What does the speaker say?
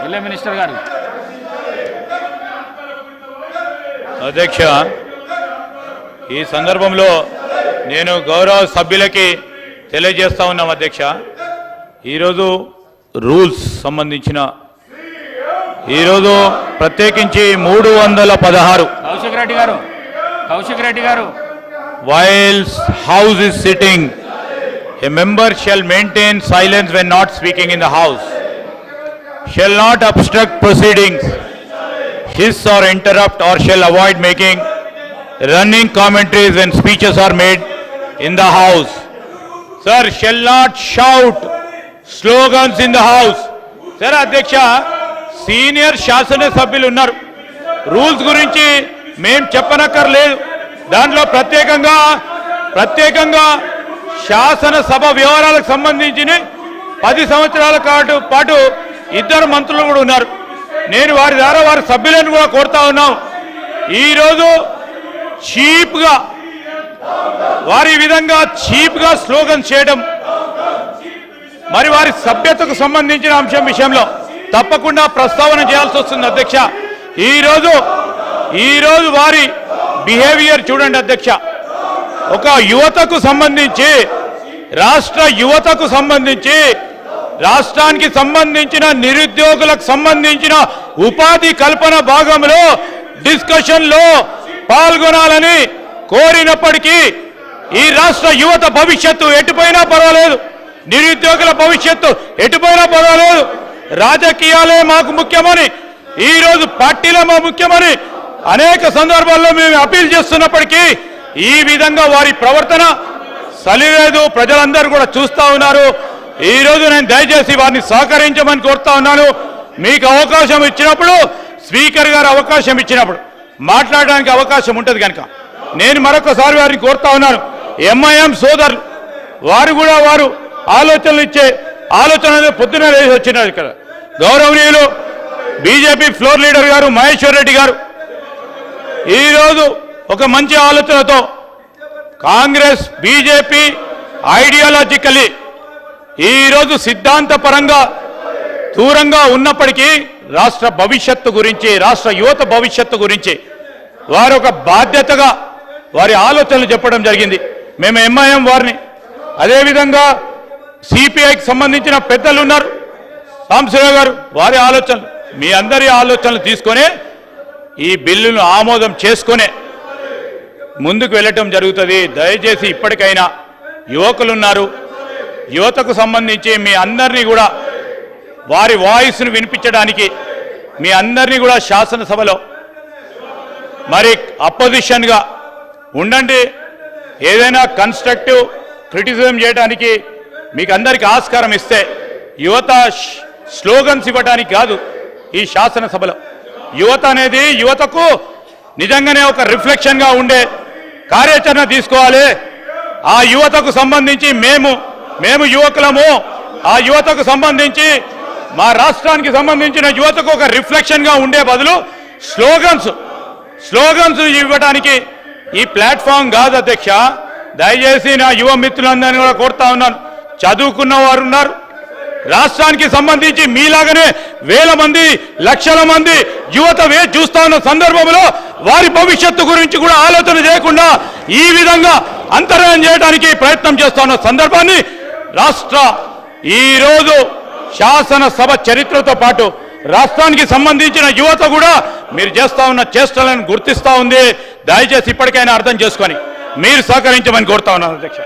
జిల్లా మినిస్టర్ గారు. అధ్యక్ష, ఈ సందర్భంలో నేను గౌరవ సభ్యులకి తెలియజేస్తా ఉన్నాం అధ్యక్ష. ఈరోజు రూల్స్ సంబంధించిన ఈరోజు ప్రత్యేకించి 316 కౌశిక్ రెడ్డి గారు whilst house is sitting, a member shall maintain silence when not speaking in the house, shall not obstruct proceedings, hiss or interrupt, or shall avoid making running commentaries when speeches are made in the house. Sir, shall not shout slogans in the house. Sir, అధ్యక్ష, senior శాసన సభ్యులు ఉన్నారు. Rules గురించి మేం చెప్పనక్కర్లేదు. దాంట్లో ప్రత్యేకంగా శాసనసభ వ్యవహారాలకు సంబంధించిన 10 సంవత్సరాల పాటు ఇద్దరు మంత్రులు కూడా ఉన్నారు. నేను వారి ద్వారా వారి సభ్యులను కూడా కోరుతా ఉన్నాం. ఈరోజు చీప్గా వారి విధంగా చీప్గా స్లోగన్ చేయడం, మరి వారి సభ్యతకు సంబంధించిన అంశం విషయంలో తప్పకుండా ప్రస్తావన చేయాల్సి వస్తుంది అధ్యక్ష. ఈరోజు వారి బిహేవియర్ చూడండి అధ్యక్ష. ఒక యువతకు సంబంధించి రాష్ట్ర యువతకు సంబంధించి రాష్ట్రానికి సంబంధించిన నిరుద్యోగులకు సంబంధించిన ఉపాధి కల్పన భాగంలో డిస్కషన్లో పాల్గొనాలని కోరినప్పటికీ ఈ రాష్ట్ర యువత భవిష్యత్తు ఎటుపోయినా పర్వాలేదు, నిరుద్యోగుల భవిష్యత్తు ఎటుపోయినా పర్వాలేదు, రాజకీయాలే మాకు ముఖ్యమని, ఈరోజు పార్టీలే మా ముఖ్యమని అనేక సందర్భాల్లో మేము అపీల్ చేస్తున్నప్పటికీ ఈ విధంగా వారి ప్రవర్తన సలిలేదు. ప్రజలందరూ కూడా చూస్తూ ఉన్నారు. ఈరోజు నేను దయచేసి వారిని సహకరించమని కోరుతా ఉన్నాను. మీకు అవకాశం ఇచ్చినప్పుడు, స్పీకర్ గారు అవకాశం ఇచ్చినప్పుడు మాట్లాడడానికి అవకాశం ఉంటుంది కనుక నేను మరొకసారి వారిని కోరుతా ఉన్నాను. ఎంఐఎం సోదరులు వారు ఆలోచనలు ఇచ్చే ఆలోచన పొద్దున వేసి వచ్చినారు. ఇక్కడ గౌరవనీయులు బీజేపీ ఫ్లోర్ లీడర్ గారు మహేశ్వర్ రెడ్డి గారు ఈరోజు ఒక మంచి ఆలోచనతో కాంగ్రెస్ బీజేపీ ఐడియాలజికలీ ఈరోజు సిద్ధాంతపరంగా దూరంగా ఉన్నప్పటికీ రాష్ట్ర భవిష్యత్తు గురించి, రాష్ట్ర యువత భవిష్యత్తు గురించి వారు ఒక బాధ్యతగా వారి ఆలోచనలు చెప్పడం జరిగింది. మేము ఎంఐఎం వారిని, అదేవిధంగా సిపిఐకి సంబంధించిన పెద్దలు ఉన్నారు, సాంబశివరావు గారు, వారి ఆలోచనలు, మీ అందరి ఆలోచనలు తీసుకొని ఈ బిల్లును ఆమోదం చేసుకునే ముందుకు వెళ్ళటం జరుగుతుంది. దయచేసి ఇప్పటికైనా యువకులున్నారు, యువతకు సంబంధించి మీ అందరినీ కూడా వారి వాయిస్ను వినిపించడానికి మీ అందరినీ కూడా శాసనసభలో మరి అపోజిషన్గా ఉండండి. ఏదైనా కన్స్ట్రక్టివ్ క్రిటిసిజం చేయడానికి మీకు అందరికీ ఆస్కారం ఇస్తే, యువత స్లోగన్స్ ఇవ్వడానికి కాదు. ఈ శాసనసభలో యువత అనేది యువతకు నిజంగానే ఒక రిఫ్లెక్షన్గా ఉండే కార్యాచరణ తీసుకోవాలి. ఆ యువతకు సంబంధించి మేము యువకులము, ఆ యువతకు సంబంధించి మా రాష్ట్రానికి సంబంధించిన యువతకు ఒక రిఫ్లెక్షన్గా ఉండే బదులు స్లోగన్స్ ఇవ్వడానికి ఈ ప్లాట్ఫామ్ కాదు అధ్యక్ష. దయచేసి నా యువ మిత్రులందరినీ కూడా కోరుతా ఉన్నాను. చదువుకున్న వారు ఉన్నారు, రాష్ట్రానికి సంబంధించి మీలాగనే వేల మంది, లక్షల మంది యువత చూస్తా ఉన్న సందర్భంలో వారి భవిష్యత్తు గురించి కూడా ఆలోచన చేయకుండా ఈ విధంగా అంతరాయం చేయడానికి ప్రయత్నం చేస్తా ఉన్న సందర్భాన్ని ఈరోజు శాసనసభ చరిత్రతో పాటు రాష్ట్రానికి సంబంధించిన యువత కూడా మీరు చేస్తా ఉన్న చేష్టలను గుర్తిస్తా ఉంది. దయచేసి ఇప్పటికైనా అర్థం చేసుకొని మీరు సహకరించమని కోరుతా ఉన్నాను అధ్యక్ష.